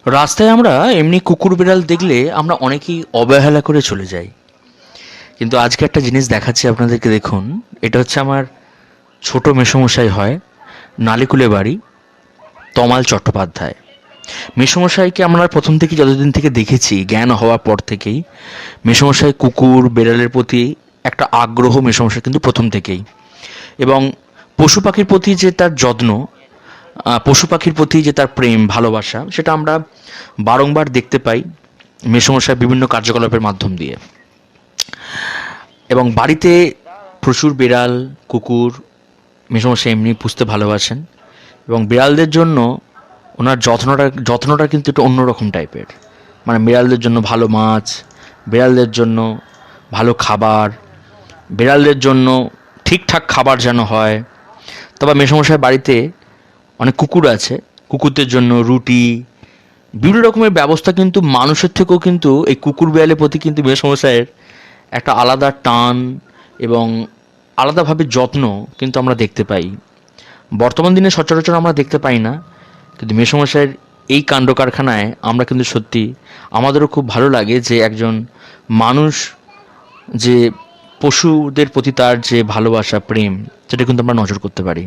রাস্তায় আমরা এমনি কুকুর বিড়াল দেখলে আমরা অনেকেই অবহেলা করে চলে যাই, কিন্তু আজকে একটা জিনিস দেখাচ্ছি আপনাদেরকে। দেখুন, এটা হচ্ছে আমার ছোট মেসোমশাই হয়, নালিকুলে বাড়ি, তমাল চট্টোপাধ্যায়। মেসোমশাইকে আমরা প্রথম থেকে যতদিন থেকে দেখেছি, জ্ঞান হওয়ার পর থেকেই মেসোমশাই কুকুর বেড়ালের প্রতি একটা আগ্রহ মেসোমশাই কিন্তু প্রথম থেকেই। এবং পশু পাখির প্রতি যে তার যত্ন, পশু পাখির প্রতি যে তার প্রেম ভালোবাসা, সেটা আমরা বারংবার দেখতে পাই মেসোমশাই বিভিন্ন কার্যকলাপের মাধ্যম দিয়ে। এবং বাড়িতে প্রচুর বিড়াল কুকুর মেসোমশাই এমনি পুষতে ভালোবাসেন। এবং বিড়ালদের জন্য ওনার যত্নটা কিন্তু একটু অন্যরকম টাইপের। মানে বিড়ালদের জন্য ভালো মাছ, বিড়ালদের জন্য ভালো খাবার, বিড়ালদের জন্য ঠিকঠাক খাবার যেন হয়। তবে মেসোমশাই বাড়িতে অনেক কুকুর আছে, কুকুরদের জন্য রুটি, বিভিন্ন রকমের ব্যবস্থা কিন্তু মানুষের থেকেও কিন্তু এই কুকুর বিড়ালের প্রতি কিন্তু মেসোমশাইয়ের একটা আলাদা টান এবং আলাদাভাবে যত্ন কিন্তু আমরা দেখতে পাই। বর্তমান দিনে সচরাচর আমরা দেখতে পাই না, কিন্তু মেসোমশাইয়ের এই কাণ্ড কারখানায় আমরা কিন্তু সত্যি আমাদেরও খুব ভালো লাগে যে একজন মানুষ যে পশুদের প্রতি তার যে ভালোবাসা প্রেম, সেটা কিন্তু আমরা নজর করতে পারি।